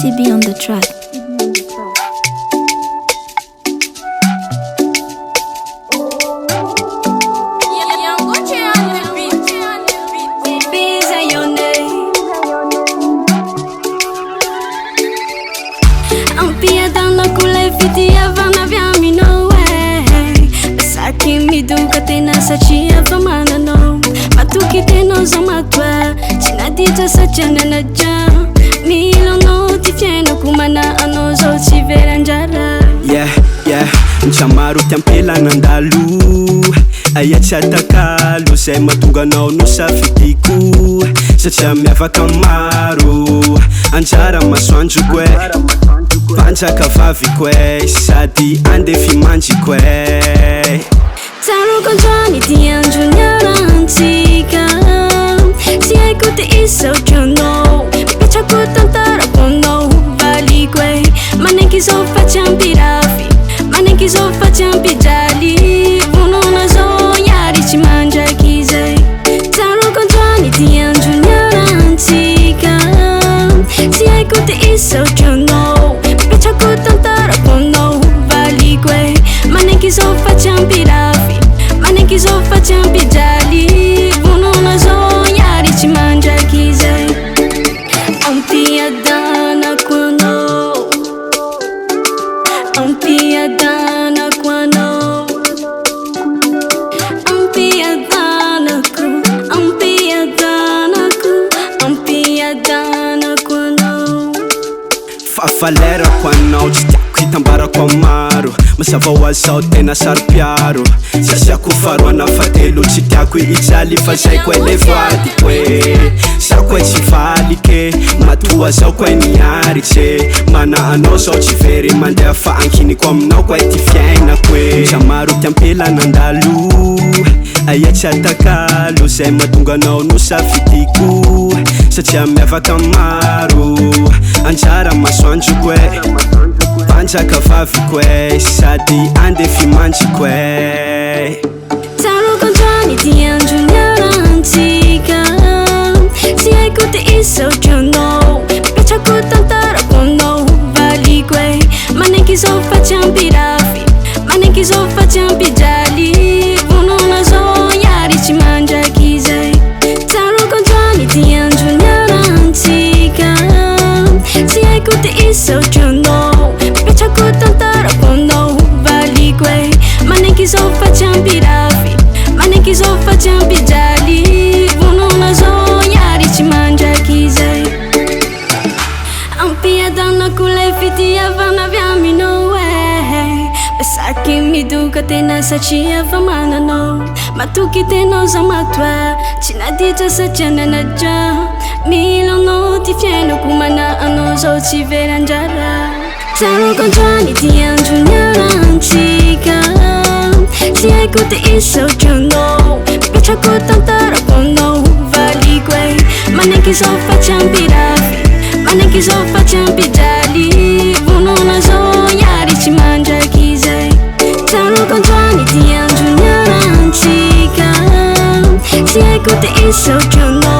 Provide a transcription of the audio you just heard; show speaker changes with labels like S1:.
S1: CB on the track.
S2: Ampiadana kule fitia vana vya mino Besaki miduka tena sachia famana no Matuki teno za matwa Chinadita sachana na jam Milo no tifyeno kumana ano zo chivera njara
S3: Yeah, nchamaru tiampela nandalu Aya chatakalu Zay matunga nao no safitiku Satria miavaka maro Anjara masoandro kwe Panjaka vavy kwe Sady andefy mandry kwe
S2: Tsaroko androany ty andro niarantsika Tsy haiko ty isa ohatranao Mipetrako tantarako anao Valiko e Manenky zao fa tsy ampirafy Manenky zao fa tsy ampijaly Vonona zao iary tsy mandraiky zay Tsaroko androany ty andro niarantsika Tsy haiko ty isa ohatranao Mipetrako tantarako anao Valiko e Manenky zao fa tsy ampirafy Manenky zao fa tsy ampijaly Vonona zao iary tsy mandraiky zay Ampiadanako anao Ampiadanako anao Ampiadanako Ampiadanako Ampiadanako anao
S3: Fahafalerako anao Tsy tiako hitambarako amaro Mazava hoazao tena saro-piaro Tsy asiako faroana fatelo Tsy tiako hijaly fa zay koe le voadiko e Zaho koe tsy valike Matoa zao koe niaritse Mana anao zao tsy very mandeha fa ankiniko aminao koe ty fiainako e Ndramaro tiampela nandalo Aya tsy atakalo Zay mahatonga anao no safitiko Satria miavaka maro Anjara masoandro koe Panjaka vavy kwe Sady andefy mandry kwe
S2: Tsaroko androany ty andro niarantsika Tsy haiko ty isa ohatranao Mipetrako tantarako anao Valiko e Manenky zao fa tsy ampirafy Manenky zao fa tsy ampijaly Vonona zao iary tsy mandraiky zay Tsaroko androany ty andro niarantsika Tsy haiko ty isa ohatranao Mipetrako tantarako anao Valiko e Manenky zao fa tsy ampirafy Manenky zao fa tsy ampijaly Vonona zao iary tsy mandraiky zay Ampiadanako le fitiavana avy aminao Besaky midoka tena satria fa mananao Matoky tenao za matoa Tsy naditra satria nanadra Mila anao ty fiainako mana anao zao tsy vera anjara Tsaroko androany ty andro niarantsika Tsy haiko ty isa ohatranao Mipetrako tantarako anao Valiko e Manenky zao fa tsy ampirafy Manenky zao fa tsy ampijaly Vonona zao iary tsy mandraiky zay Tsaroko androany ty andro niarantsika Tsy haiko ty isa ohatranao